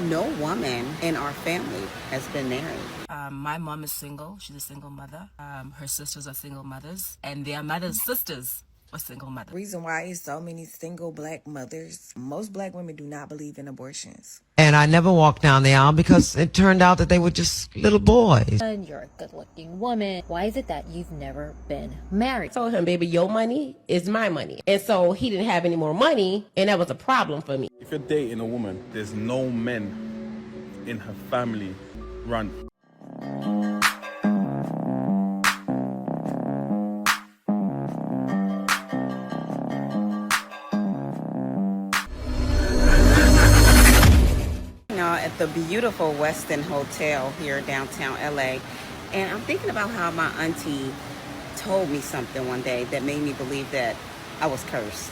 no woman in our family has been married. My mom is single. She's a single mother. Her sisters are single mothers, and their mothers' sisters are single mothers. Reason why is so many single black mothers. Most black women do not believe in abortions. And I never walked down the aisle because it turned out that they were just little boys. You're a good-looking woman. Why is it that you've never been married? I told him, baby, your money is my money. And so he didn't have any more money, and that was a problem for me. If you're dating a woman, there's no men in her family run. At the beautiful Westin Hotel here downtown LA, and I'm thinking about how my auntie told me something one day that made me believe that I was cursed.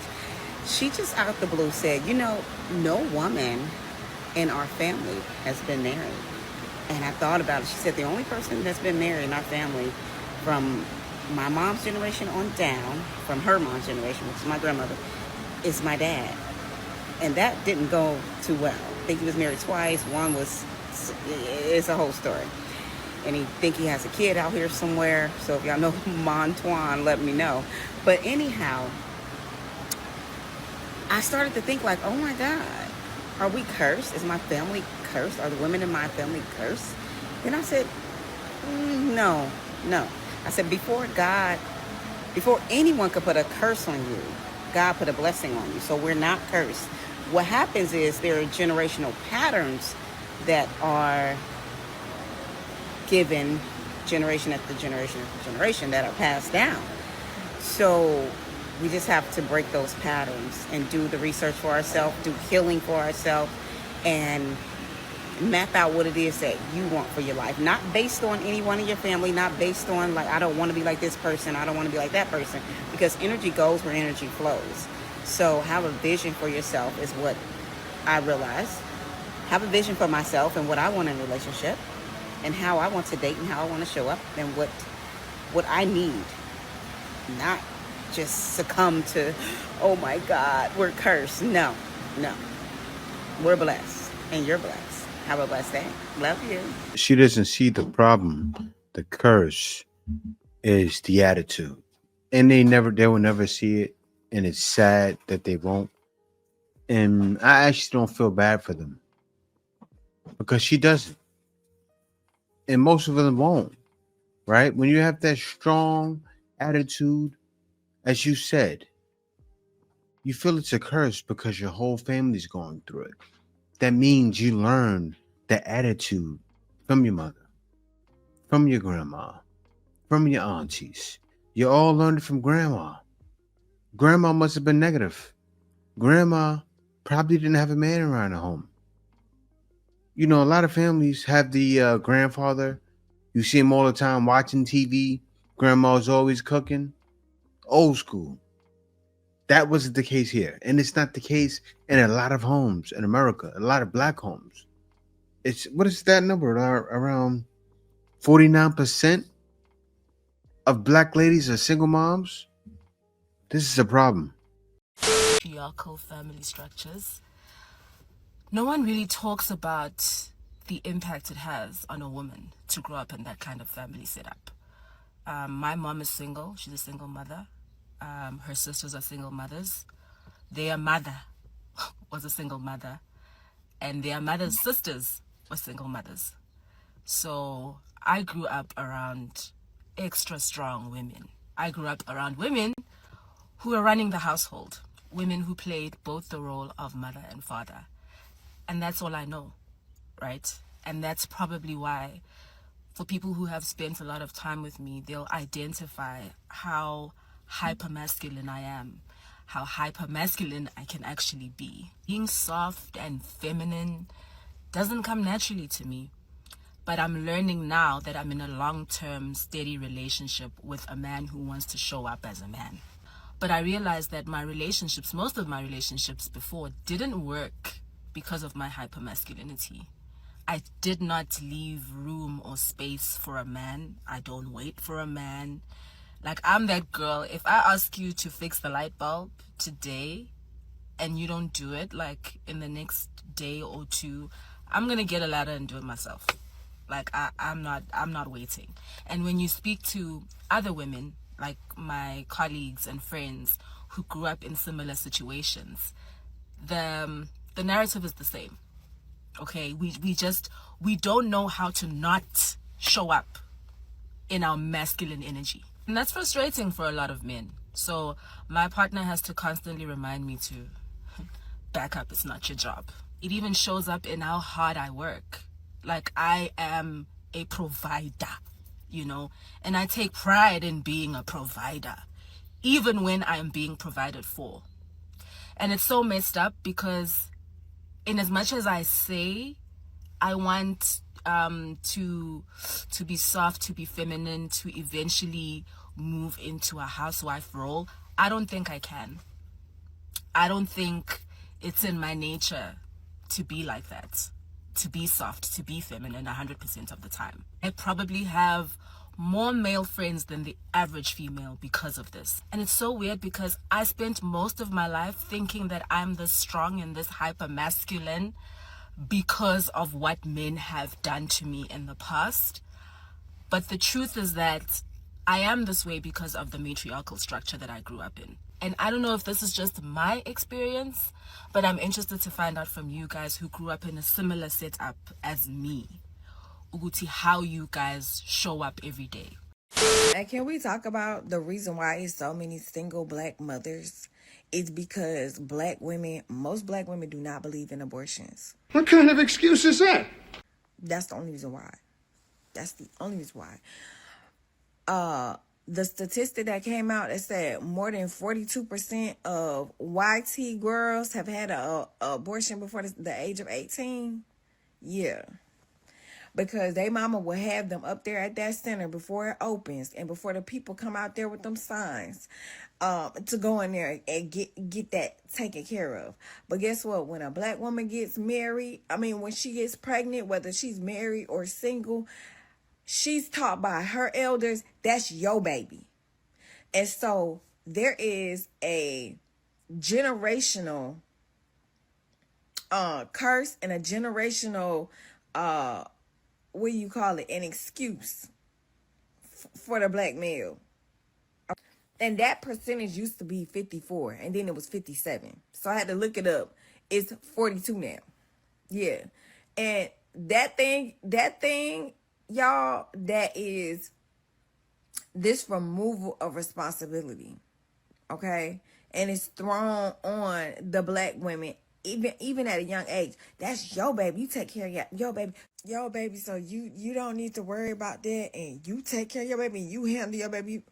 She just out the blue said, no woman in our family has been married. And I thought about it. She said the only person that's been married in our family from my mom's generation on down, from her mom's generation, which is my grandmother, is my dad. And that didn't go too well. I think he was married twice. One was, it's a whole story. And he think he has a kid out here somewhere. So if y'all know Montuan, let me know. But anyhow, I started to think like, oh my God, are we cursed? Is my family cursed? Are the women in my family cursed? Then I said, no. I said, before anyone could put a curse on you, God put a blessing on you. So we're not cursed. What happens is there are generational patterns that are given generation after generation after generation that are passed down. So we just have to break those patterns and do the research for ourselves, do healing for ourselves, and map out what it is that you want for your life. Not based on anyone in your family, not based on like, I don't want to be like this person, I don't want to be like that person, because energy goes where energy flows. So have a vision for yourself is what I realized. Have a vision for myself and what I want in a relationship and how I want to date and how I want to show up and what I need. Not just succumb to, oh my God, we're cursed. No. We're blessed and you're blessed. Have a blessed day. Love you. She doesn't see the problem. The curse is the attitude. And they will never see it. And it's sad that they won't. And I actually don't feel bad for them. Because she doesn't. And most of them won't. Right? When you have that strong attitude, as you said, you feel it's a curse because your whole family's going through it. That means you learn the attitude from your mother, from your grandma, from your aunties. You all learned it from grandma. Grandma must have been negative. Grandma probably didn't have a man around the home. A lot of families have the grandfather. You see him all the time watching TV. Grandma's always cooking. Old school. That wasn't the case here. And it's not the case in a lot of homes in America, a lot of black homes. What is that number? Around 49% of black ladies are single moms? This is a problem. Patriarchal family structures. No one really talks about the impact it has on a woman to grow up in that kind of family setup. My mom is single. She's a single mother. Her sisters are single mothers. Their mother was a single mother. And their mother's sisters were single mothers. So I grew up around extra strong women. I grew up around women who were running the household. Women who played both the role of mother and father. And that's all I know, right? And that's probably why for people who have spent a lot of time with me, they'll identify how hypermasculine I am, how hypermasculine I can actually be. Being soft and feminine doesn't come naturally to me, but I'm learning now that I'm in a long-term, steady relationship with a man who wants to show up as a man. But I realized that most of my relationships before didn't work because of my hypermasculinity. I did not leave room or space for a man. I don't wait for a man. Like, I'm that girl. If I ask you to fix the light bulb today and you don't do it, like in the next day or two, I'm gonna get a ladder and do it myself. Like I'm not waiting. And when you speak to other women, like my colleagues and friends who grew up in similar situations, the narrative is the same. Okay, we don't know how to not show up in our masculine energy. And that's frustrating for a lot of men. So my partner has to constantly remind me to back up, it's not your job. It even shows up in how hard I work. Like, I am a provider, you know, and I take pride in being a provider, even when I'm being provided for. And it's so messed up because in as much as I say I want to be soft, to be feminine, to eventually move into a housewife role, I don't think I can. I don't think it's in my nature to be like that, to be soft, to be feminine 100% of the time. I probably have more male friends than the average female because of this. And it's so weird because I spent most of my life thinking that I'm this strong and this hyper masculine because of what men have done to me in the past. But the truth is that I am this way because of the matriarchal structure that I grew up in. And I don't know if this is just my experience, but I'm interested to find out from you guys who grew up in a similar setup as me, Uguti, how you guys show up every day. And can we talk about the reason why it's so many single black mothers? It's because most black women do not believe in abortions. What kind of excuse is that? That's the only reason why. That's the only reason why. The statistic that came out that said more than 42% of YT girls have had a abortion before the age of 18. Yeah. Because they mama will have them up there at that center before it opens and before the people come out there with them signs to go in there and get that taken care of. But guess what? When a black woman gets married, when she gets pregnant, whether she's married or single, she's taught by her elders, that's your baby. And so there is a generational curse and a generational an excuse for the black male. And that percentage used to be 54, and then it was 57. So I had to look it up. It's 42 now. Yeah. And that thing, y'all, that is this removal of responsibility. Okay? And it's thrown on the black women, even at a young age. That's your baby. You take care of your baby. Your baby, so you don't need to worry about that, and you take care of your baby, and you handle your baby.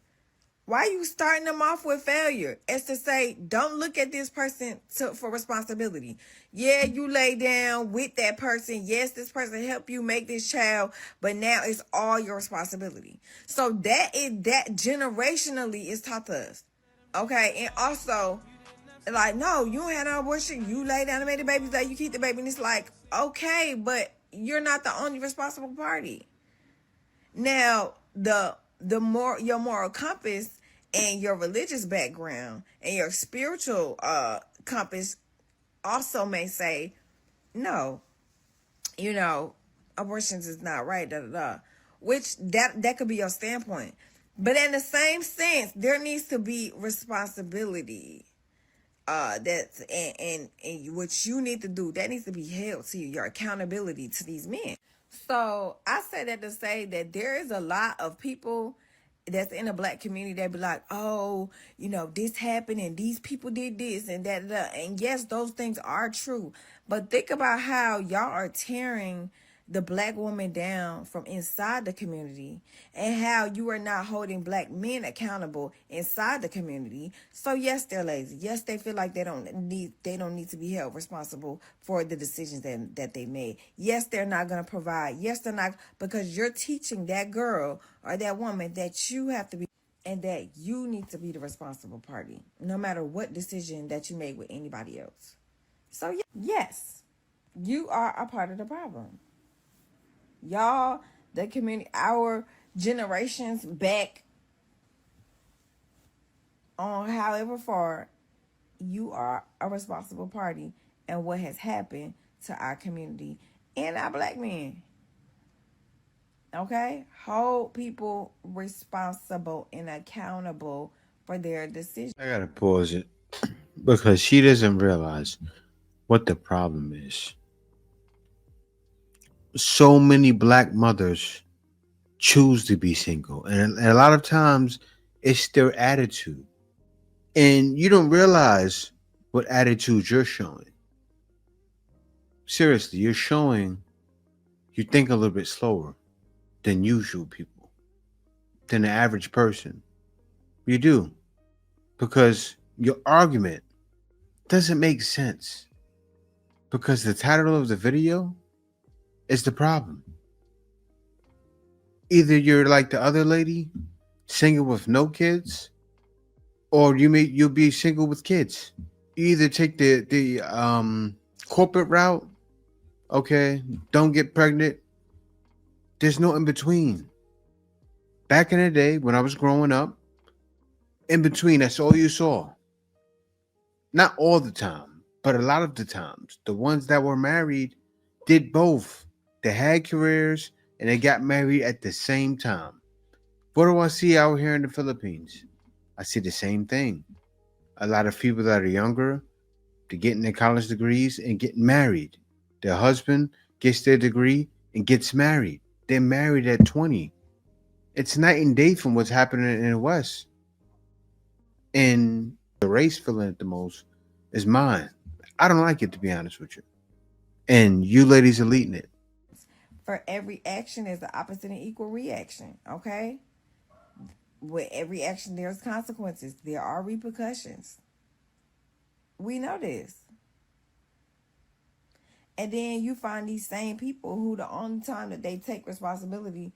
Why are you starting them off with failure? It's to say, don't look at this person for responsibility. Yeah, you lay down with that person. Yes, this person helped you make this child, but now it's all your responsibility. So that generationally is taught to us. Okay, and also, like, no, you don't have no abortion. You lay down and make the baby, that you keep the baby, and it's like, okay, but you're not the only responsible party. Now, the more your moral compass and your religious background and your spiritual compass also may say, no, abortions is not right, which that could be your standpoint. But in the same sense, there needs to be responsibility. That's and what you need to do, that needs to be held to you, your accountability to these men. So I say that to say that there is a lot of people that's in the black community that be like, oh, this happened and these people did this and that. And yes, those things are true. But think about how y'all are tearing the black woman down from inside the community, and how you are not holding black men accountable inside the community. So yes, they're lazy. Yes, they feel like they don't need to be held responsible for the decisions that they made. Yes, they're not going to provide. Yes, they're not, because you're teaching that girl or that woman that you have to be, and that you need to be the responsible party, no matter what decision that you make with anybody else. So yes, you are a part of the problem. Y'all, the community, our generations back on however far, you are a responsible party and what has happened to our community and our black men. Okay? Hold people responsible and accountable for their decisions. I gotta pause it because she doesn't realize what the problem is. So many black mothers choose to be single, and a lot of times it's their attitude. And you don't realize what attitude you're showing. Seriously, you're showing you think a little bit slower than usual people, than the average person. You do. Because your argument doesn't make sense. Because the title of the video is the problem. Either you're like the other lady, single with no kids, or you'll be single with kids. You either take the corporate route, okay, don't get pregnant. There's no in between. Back in the day when I was growing up, in between, that's all you saw. Not all the time, but a lot of the times, the ones that were married did both. They had careers and they got married at the same time. What do I see out here in the Philippines? I see the same thing. A lot of people that are younger, they're getting their college degrees and getting married. Their husband gets their degree and gets married. They're married at 20. It's night and day from what's happening in the West. And the race feeling it the most is mine. I don't like it, to be honest with you. And you ladies are leading it. For every action, there's the opposite and equal reaction. Okay? With every action, there's consequences. There are repercussions. We know this. And then you find these same people who the only time that they take responsibility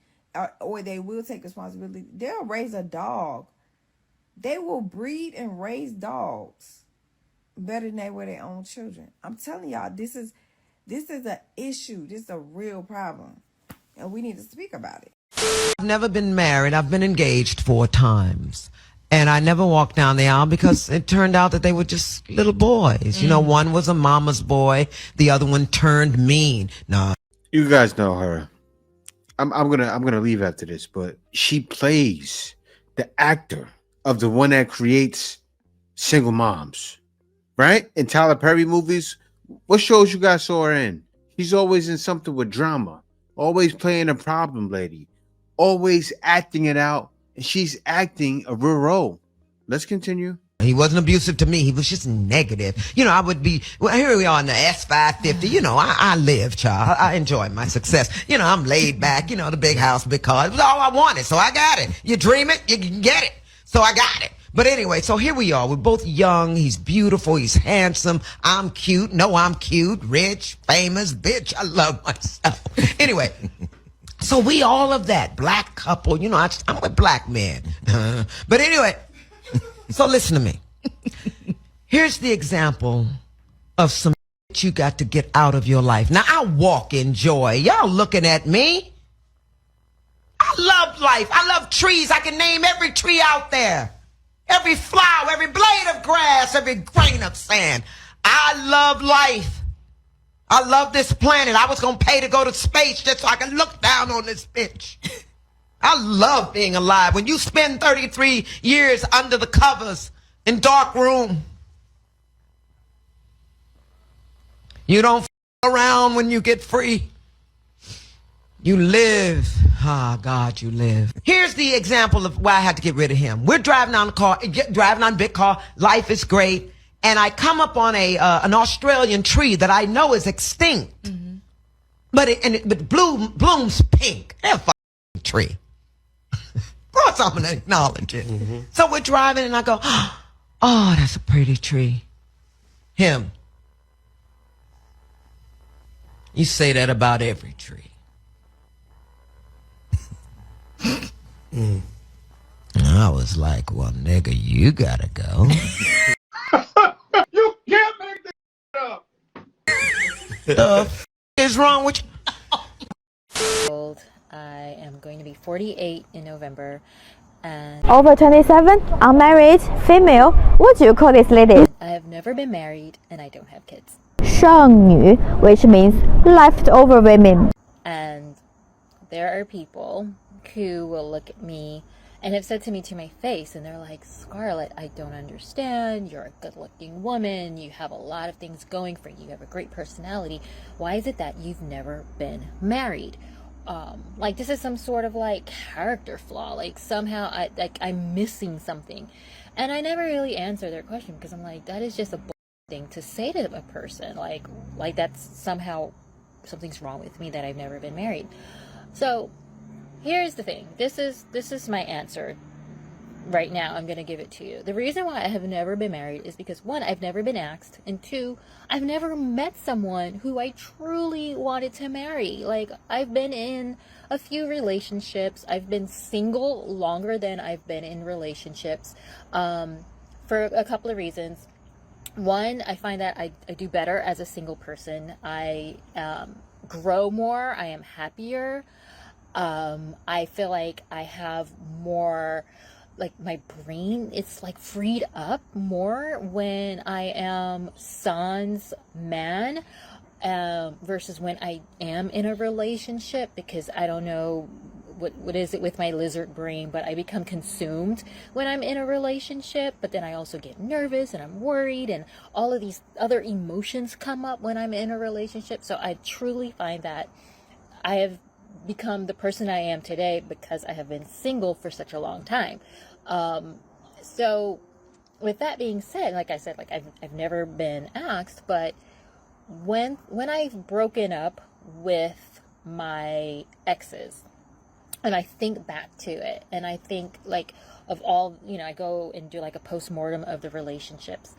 or they will take responsibility, they'll raise a dog. They will breed and raise dogs better than they were their own children. I'm telling y'all, this is an issue. This is a real problem. And we need to speak about it. I've never been married. I've been engaged 4 times. And I never walked down the aisle because it turned out that they were just little boys. You know, one was a mama's boy. The other one turned mean. No. You guys know her. I'm gonna leave after this, but she plays the actor of the one that creates single moms, right? In Tyler Perry movies, what shows you guys saw her in? She's always in something with drama, always playing a problem lady, always acting it out, and she's acting a real role. Let's continue. He wasn't abusive to me. He was just negative. You know, I would be, well, here we are in the S550. You know, I live, child. I enjoy my success. You know, I'm laid back. You know, the big house, big car. It was all I wanted, so I got it. You dream it, you can get it. So I got it. But anyway, so here we are. We're both young. He's beautiful. He's handsome. I'm cute. No, I'm cute, rich, famous, bitch. I love myself. Anyway. So we all of that. Black couple. You know, I'm with black men. But anyway. So listen to me. Here's the example of some shit you got to get out of your life. Now, I walk in joy. Y'all looking at me. I love life. I love trees. I can name every tree out there. Every flower, every blade of grass, every grain of sand. I love life. I love this planet. I was going to pay to go to space just so I can look down on this bitch. I love being alive. When you spend 33 years under the covers in dark room, you don't f around when you get free. You live. Ah, God, you live. Here's the example of why I had to get rid of him. We're driving on a big car. Life is great. And I come up on an Australian tree that I know is extinct. Mm-hmm. But it blooms pink. They're a fucking tree. Of course I'm going to acknowledge it. Mm-hmm. So we're driving and I go, oh, that's a pretty tree. Him. You say that about every tree. And I was like, well, nigga, you gotta go. You can't make this up. The f is wrong with you? I am going to be 48 in November. And over 27, unmarried, female. What do you call this lady? I have never been married and I don't have kids. 剩女, which means leftover women. And there are people who will look at me and have said to me to my face, and they're like, Scarlett, I don't understand. You're a good-looking woman. You have a lot of things going for you. You have a great personality. Why is it that you've never been married? Like this is some sort of like character flaw. Like somehow I'm missing something. And I never really answer their question because I'm like, that is just a thing to say to a person. Like that's somehow something's wrong with me that I've never been married. So here's the thing. This is my answer right now. I'm going to give it to you. The reason why I have never been married is because, one, I've never been asked, and two, I've never met someone who I truly wanted to marry. Like, I've been in a few relationships. I've been single longer than I've been in relationships, for a couple of reasons. One, I find that I do better as a single person. I grow more. I am happier. I feel like I have more, like my brain, it's like freed up more when I am sans man, versus when I am in a relationship, because I don't know what is it with my lizard brain, but I become consumed when I'm in a relationship. But then I also get nervous and I'm worried, and all of these other emotions come up when I'm in a relationship. So I truly find that I have become the person I am today because I have been single for such a long time. So with that being said, like I said, like I've never been asked, but when I've broken up with my exes, and I think back to it, and I think like of all, I go and do like a post-mortem of the relationships,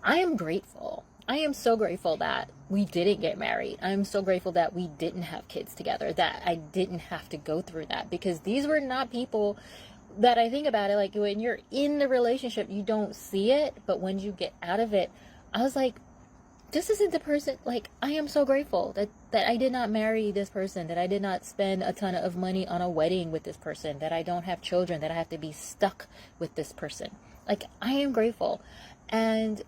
I am grateful. I am so grateful that we didn't get married. I'm so grateful that we didn't have kids together, that I didn't have to go through that, because these were not people that, I think about it, like when you're in the relationship, you don't see it, but when you get out of it, I was like, this isn't the person. Like, I am so grateful that I did not marry this person, that I did not spend a ton of money on a wedding with this person, that I don't have children, that I have to be stuck with this person. Like, I am grateful. And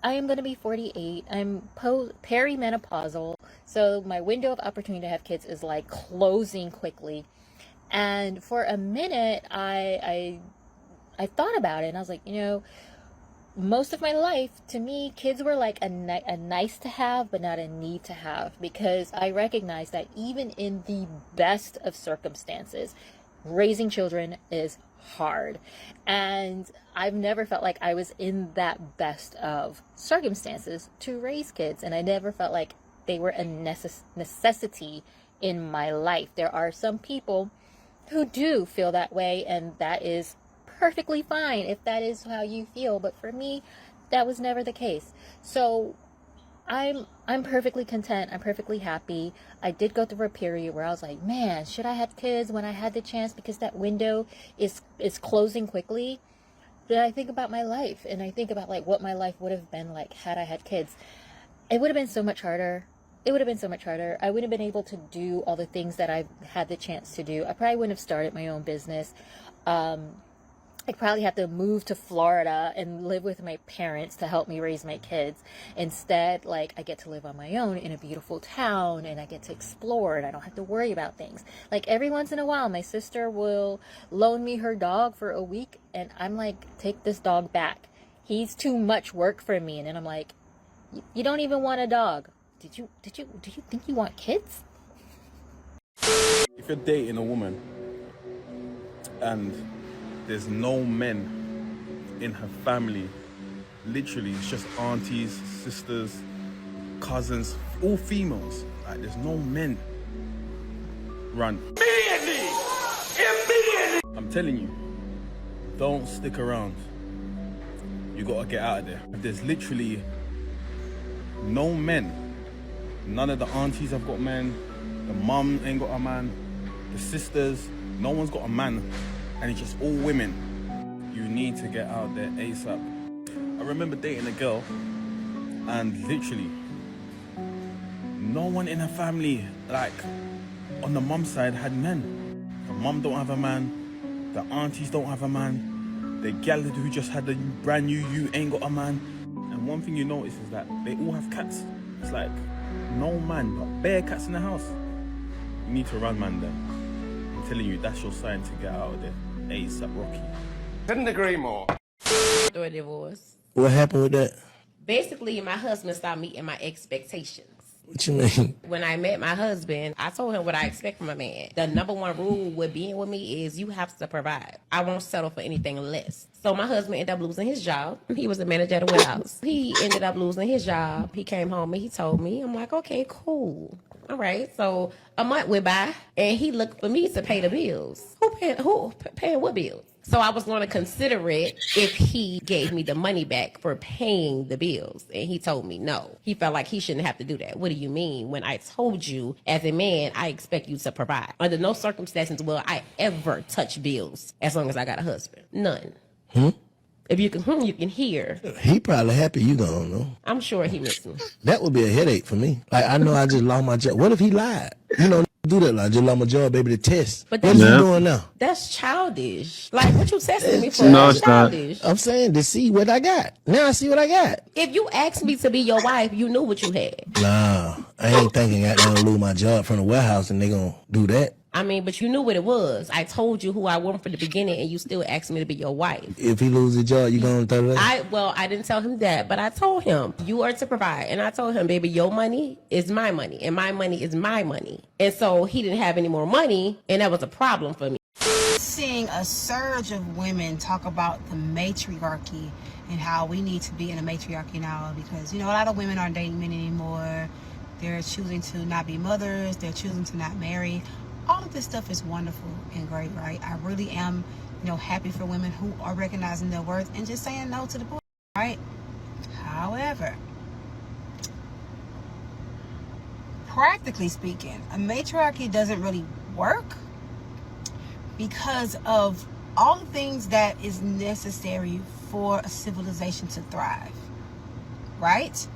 I am going to be 48. I'm perimenopausal. So my window of opportunity to have kids is like closing quickly. And for a minute, I thought about it, and I was like, most of my life, to me, kids were like a nice to have, but not a need to have, because I recognize that even in the best of circumstances, raising children is hard. And I've never felt like I was in that best of circumstances to raise kids, and I never felt like they were a necessity in my life. There are some people who do feel that way, and that is perfectly fine if that is how you feel, but for me, that was never the case. So I'm perfectly content. I'm perfectly happy. I did go through a period where I was like, man, should I have kids when I had the chance, because that window is closing quickly. Then I think about my life, and I think about like what my life would have been like had I had kids. It would have been so much harder. I wouldn't have been able to do all the things that I've had the chance to do. I probably wouldn't have started my own business. I'd probably have to move to Florida and live with my parents to help me raise my kids. Instead, like, I get to live on my own in a beautiful town, and I get to explore, and I don't have to worry about things. Like, every once in a while, my sister will loan me her dog for a week, and I'm like, take this dog back. He's too much work for me. And then I'm like, you don't even want a dog. Do you think you want kids? If you're dating a woman and there's no men in her family, literally it's just aunties, sisters, cousins, all females, like there's no men, run. Immediately! I'm telling you, don't stick around. You gotta get out of there. If there's literally no men, none of the aunties have got men, the mum ain't got a man, the sisters, no one's got a man, and it's just all women, you need to get out there ASAP. I remember dating a girl, and literally no one in her family, like on the mum side, had men. The mum don't have a man, the aunties don't have a man, the gal who just had a brand new you ain't got a man. And one thing you notice is that they all have cats. It's like, no man, but bare cats in the house. You need to run, man, then. I'm telling you, that's your sign to get out of there. ASAP Rocky. Couldn't agree more. Through a divorce. What happened with that? Basically, my husband stopped meeting my expectations. What you mean? When I met my husband, I told him what I expect from a man. The number one rule with being with me is you have to provide. I won't settle for anything less. So my husband ended up losing his job. He was a manager at a warehouse. He ended up losing his job. He came home and he told me, I'm like, okay, cool. All right. So a month went by and he looked for me to pay the bills. Who paying what bills? So I was going to consider it if he gave me the money back for paying the bills. And he told me no. He felt like he shouldn't have to do that. What do you mean? When I told you, as a man, I expect you to provide. Under no circumstances will I ever touch bills as long as I got a husband. None. If you can hear. He probably happy you don't know. I'm sure he missed me. That would be a headache for me. Like, I know I just lost my job. What if he lied? You know, do that. Like, I just lost my job, baby, to test. But what is he doing now? That's childish. Like, what you testing me for? No, That's it's not. childish. I'm saying to see what I got. Now I see what I got. If you asked me to be your wife, you knew what you had. Nah, I ain't thinking I'm gonna lose my job from the warehouse and they gonna do that. I mean, but you knew what it was. I told you who I was from the beginning, and you still asked me to be your wife. If he loses his job, you gonna throw that? I didn't tell him that, but I told him you are to provide, and I told him, baby, your money is my money, and my money is my money. And so he didn't have any more money, and that was a problem for me. Seeing a surge of women talk about the matriarchy and how we need to be in a matriarchy now because, you know, a lot of women aren't dating men anymore. They're choosing to not be mothers. They're choosing to not marry. All of this stuff is wonderful and great, right? I really am, happy for women who are recognizing their worth and just saying no to the bull, right? However, practically speaking, a matriarchy doesn't really work because of all the things that is necessary for a civilization to thrive, right?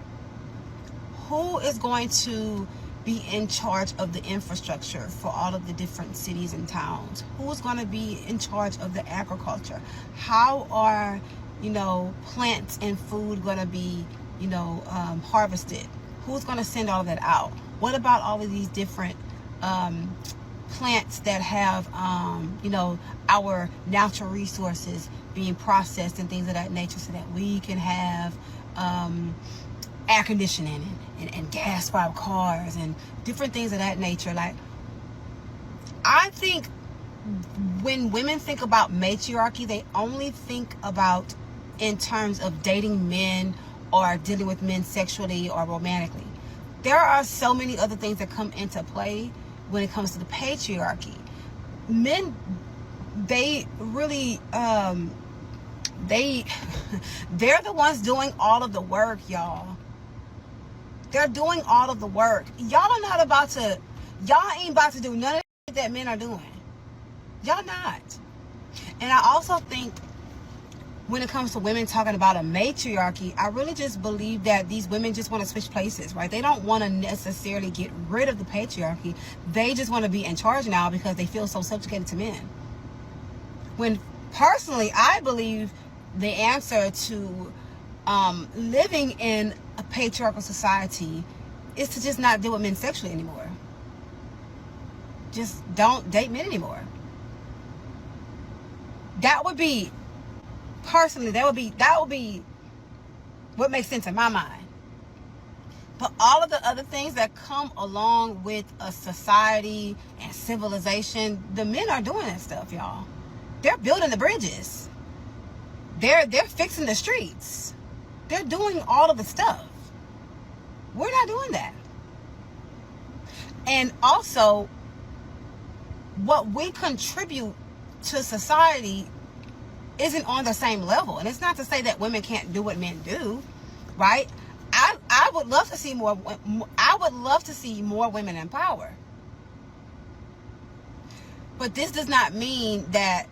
Who is going to be in charge of the infrastructure for all of the different cities and towns? Who's going to be in charge of the agriculture? How are, plants and food going to be, harvested? Who's going to send all of that out? What about all of these different plants that have, our natural resources being processed and things of that nature so that we can have air conditioning and gas-fired cars and different things of that nature. Like, I think when women think about matriarchy, they only think about in terms of dating men or dealing with men sexually or romantically. There are so many other things that come into play when it comes to the patriarchy. Men, they really, they're the ones doing all of the work, y'all. They're doing all of the work. Y'all ain't about to do none of that men are doing. Y'all not. And I also think when it comes to women talking about a matriarchy, I really just believe that these women just want to switch places, right? They don't want to necessarily get rid of the patriarchy. They just want to be in charge now because they feel so subjugated to men. When personally, I believe the answer to living in a patriarchal society is to just not deal with men sexually anymore. Just don't date men anymore. That would be what makes sense in my mind. But all of the other things that come along with a society and civilization, the men are doing that stuff, y'all. They're building the bridges. They're fixing the streets. They're doing all of the stuff. We're not doing that. And also, what we contribute to society isn't on the same level. And it's not to say that women can't do what men do, right? I would love to see more. I would love to see more women in power. But this does not mean that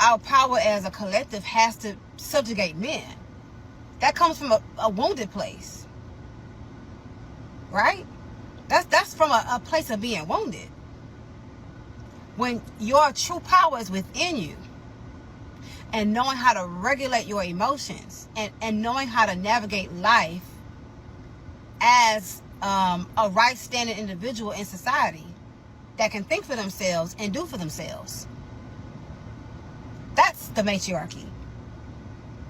our power as a collective has to subjugate men. That comes from a wounded place, right? That's from a place of being wounded. When your true power is within you and knowing how to regulate your emotions and knowing how to navigate life as a right-standing individual in society that can think for themselves and do for themselves. That's the matriarchy.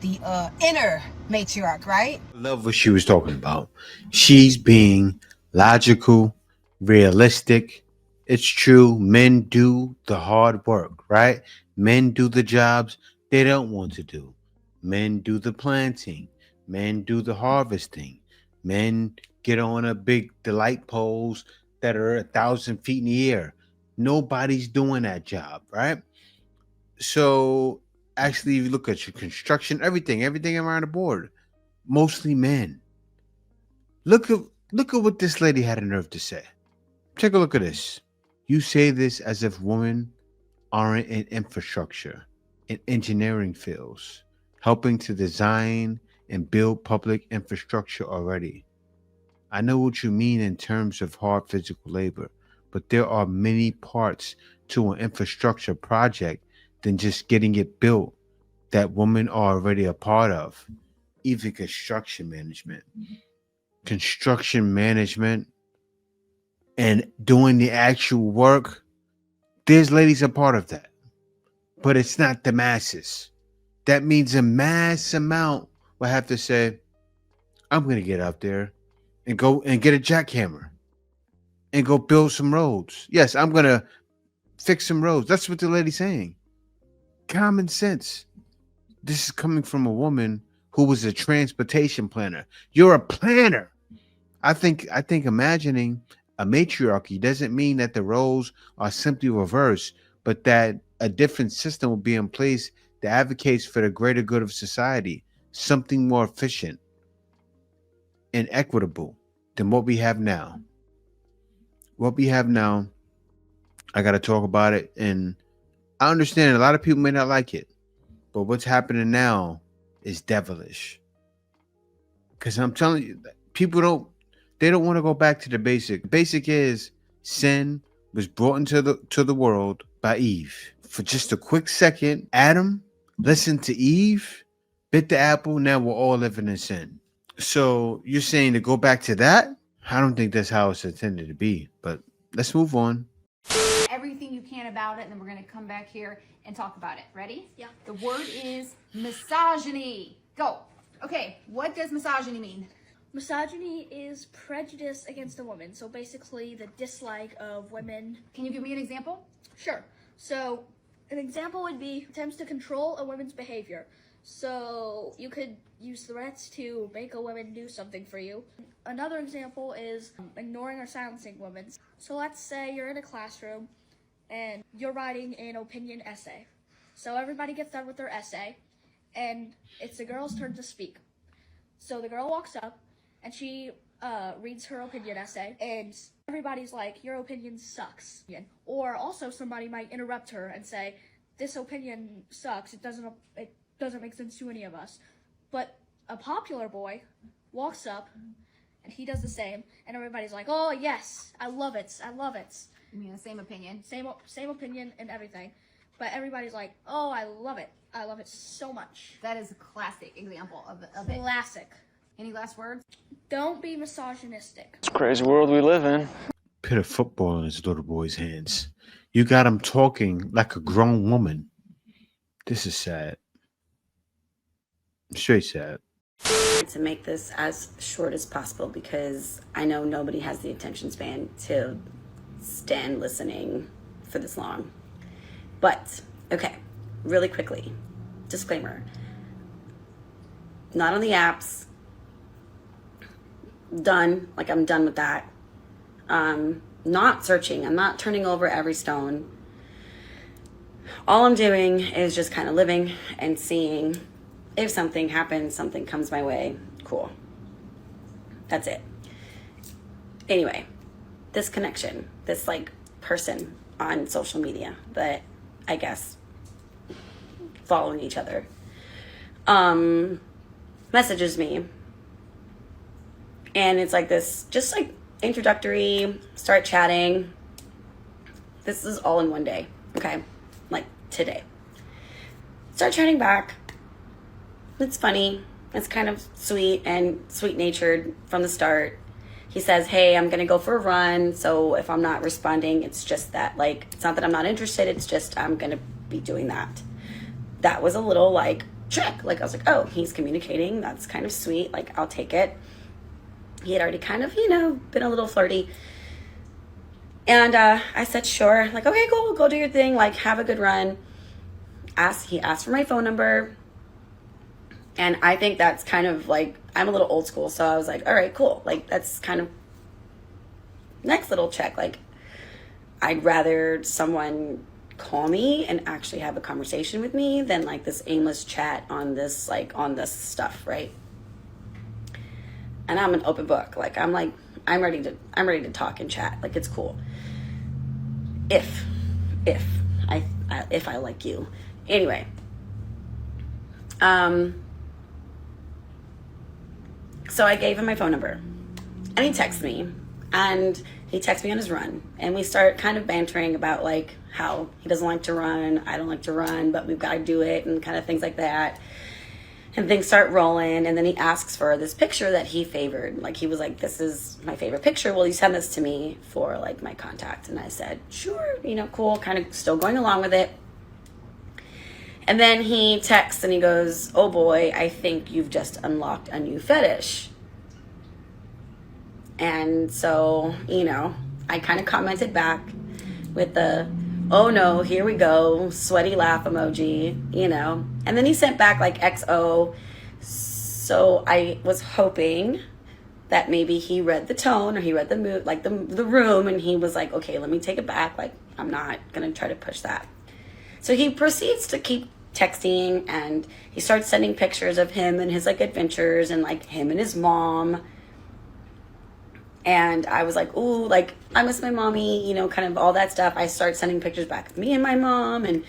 The inner matriarch, right? I love what she was talking about. She's being logical, realistic. It's true. Men do the hard work, right? Men do the jobs they don't want to do. Men do the planting. Men do the harvesting. Men get on the light poles that are 1,000 feet in the air. Nobody's doing that job, right? So actually, if you look at your construction, everything around the board, mostly men. Look at what this lady had a nerve to say. Take a look at this. You say this as if women aren't in infrastructure, in engineering fields, helping to design and build public infrastructure already. I know what you mean in terms of hard physical labor, but there are many parts to an infrastructure project than just getting it built that women are already a part of. Even construction management. Construction management and doing the actual work, there's ladies a part of that. But it's not the masses. That means a mass amount will have to say, I'm going to get out there and go and get a jackhammer and go build some roads. Yes, I'm going to fix some roads. That's what the lady's saying. Common sense. This is coming from a woman who was a transportation planner. You're a planner. I think imagining a matriarchy doesn't mean that the roles are simply reversed, but that a different system will be in place that advocates for the greater good of society, something more efficient and equitable than what we have now. What we have now, I got to talk about it, and I understand a lot of people may not like it, but what's happening now is devilish. Because I'm telling you, people don't want to go back to the basic. Basic is sin was brought into the world by Eve. For just a quick second, Adam listened to Eve, bit the apple, now we're all living in sin. So you're saying to go back to that? I don't think that's how it's intended to be, but let's move on. Everything you can about it, and then we're going to come back here and talk about it. Ready? Yeah. The word is misogyny. Go. Okay, what does misogyny mean? Misogyny is prejudice against a woman. So basically the dislike of women. Can you give me an example? Sure. So an example would be attempts to control a woman's behavior. So you could use threats to make a woman do something for you. Another example is ignoring or silencing women. So let's say you're in a classroom and you're writing an opinion essay. So everybody gets done with their essay and it's the girl's turn to speak. So the girl walks up and she reads her opinion essay and everybody's like, your opinion sucks. Or also somebody might interrupt her and say, this opinion sucks. It doesn't make sense to any of us. But a popular boy walks up and he does the same and everybody's like, oh yes, I love it. You mean the same opinion? Same opinion and everything. But everybody's like, oh, I love it so much. That is a classic example of it. Classic. Any last words? Don't be misogynistic. It's a crazy world we live in. Put a football in his little boy's hands. You got him talking like a grown woman. This is sad. Straight sad. To make this as short as possible because I know nobody has the attention span to stand listening for this long. But, okay, really quickly, disclaimer. Not on the apps. Done. Like, I'm done with that. Not searching. I'm not turning over every stone. All I'm doing is just kind of living and seeing if something happens, something comes my way, cool. That's it. Anyway, this connection, this like person on social media that I guess following each other, messages me. And it's like this, just like introductory, start chatting. This is all in one day, okay? Like today. Start chatting back. It's funny. It's kind of sweet and sweet-natured from the start. he says, hey, I'm gonna go for a run, so if I'm not responding, it's just that, like, it's not that I'm not interested, it's just I'm gonna be doing that. That was a little, like, check. Like, I was like, oh, he's communicating, that's kind of sweet, like, I'll take it. He had already kind of, you know, been a little flirty. And I said, sure. Like, okay, cool, go do your thing, like, have a good run. He asked for my phone number. And I think that's kind of like, I'm a little old school, so I was like, all right, cool. Like, that's kind of next little check. Like, I'd rather someone call me and actually have a conversation with me than like this aimless chat on this stuff, right? And I'm an open book. Like, I'm ready to talk and chat. Like, it's cool. If I like you. Anyway. So I gave him my phone number, and he texted me, and he texted me on his run, and we start kind of bantering about like how he doesn't like to run, I don't like to run, but we've got to do it, and kind of things like that. And things start rolling, and then he asks for this picture that he favored. Like, he was like, this is my favorite picture. Will you send this to me for like my contact? And I said, sure, you know, cool, kind of still going along with it. And then he texts and he goes, oh boy, I think you've just unlocked a new fetish. And so, you know, I kind of commented back with the, oh no, here we go, sweaty laugh emoji, you know. And then he sent back like XO. So I was hoping that maybe he read the tone or he read the mood, like the room, and he was like, okay, let me take it back. Like, I'm not going to try to push that. So he proceeds to keep texting, and he starts sending pictures of him and his like adventures and like him and his mom. And I was like, ooh, like, I miss my mommy, you know, kind of all that stuff. I start sending pictures back of me and my mom, and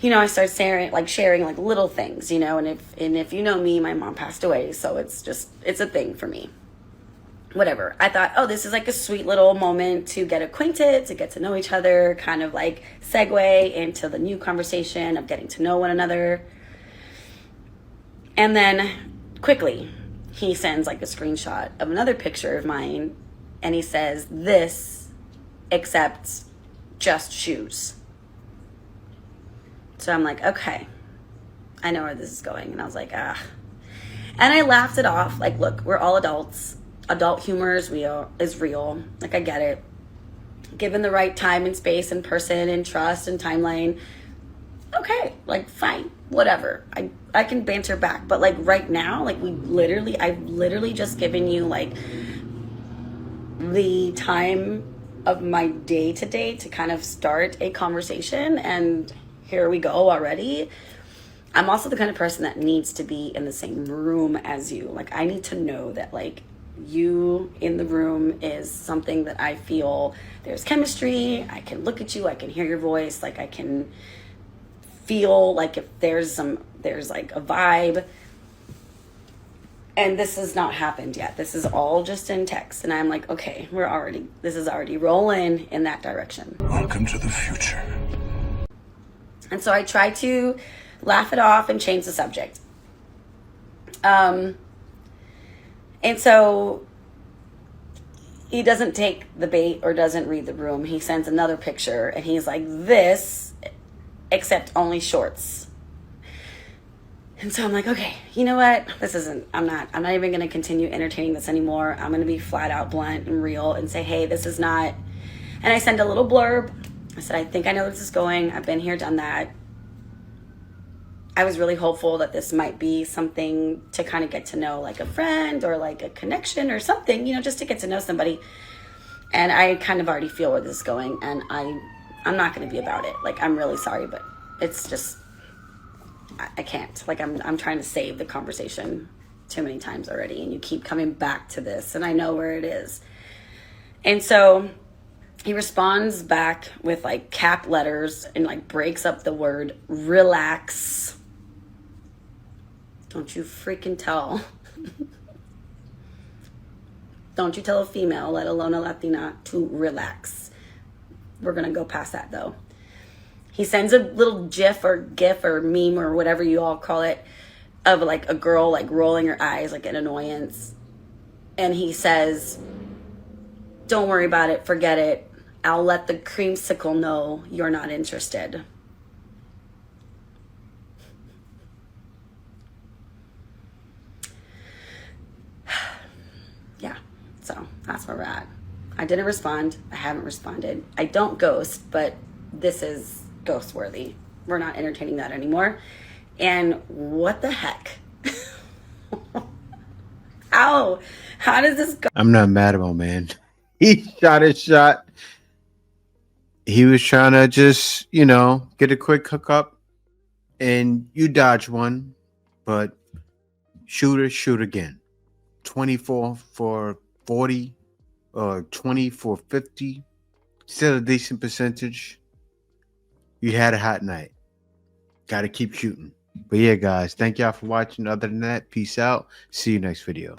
you know, I start sharing like little things, you know. And if you know me, my mom passed away, so it's a thing for me. Whatever. I thought, oh, this is like a sweet little moment to get acquainted, to get to know each other, kind of like segue into the new conversation of getting to know one another. And then quickly, he sends like a screenshot of another picture of mine, and he says, this, except just shoes. So I'm like, okay, I know where this is going. And I was like, ah. And I laughed it off. Like, look, we're all adults. Adult humor is real. Like, I get it. Given the right time and space and person and trust and timeline, okay, like, fine, whatever. I can banter back. But like right now, like, I've literally just given you like the time of my day to kind of start a conversation, and here we go already. I'm also the kind of person that needs to be in the same room as you. Like, I need to know that like you in the room is something that I feel there's chemistry. I can look at you, I can hear your voice, like I can feel like if there's like a vibe. And this has not happened yet. This is all just in text. And I'm like, okay, this is already rolling in that direction. Welcome to the future. And so I try to laugh it off and change the subject. And so he doesn't take the bait or doesn't read the room. He sends another picture, and he's like, this, except only shorts. And so I'm like, okay, you know what? I'm not even going to continue entertaining this anymore. I'm going to be flat out blunt and real and say, hey, this is not. And I send a little blurb. I said, I think I know where this is going. I've been here, done that. I was really hopeful that this might be something to kind of get to know, like a friend or like a connection or something, you know, just to get to know somebody. And I kind of already feel where this is going, and I'm not going to be about it. Like, I'm really sorry, but it's just, I can't. Like, I'm trying to save the conversation too many times already, and you keep coming back to this, and I know where it is. And so he responds back with like cap letters and like breaks up the word relax. Don't you freaking tell. Don't you tell a female, let alone a Latina, to relax. We're going to go past that though. He sends a little GIF or meme or whatever you all call it of like a girl like rolling her eyes like an annoyance. and he says, don't worry about it, forget it. I'll let the creamsicle know you're not interested. Yeah, so that's where we're at. I didn't respond. I haven't responded. I don't ghost, but this is ghost worthy. We're not entertaining that anymore. And what the heck? How does this go? I'm not mad at my man. He shot his shot. He was trying to just, get a quick hookup, and you dodge one, but shoot again. 24 for 40 or 20 for 50. Still a decent percentage. You had a hot night. Got to keep shooting. But yeah, guys, thank y'all for watching. Other than that, peace out. See you next video.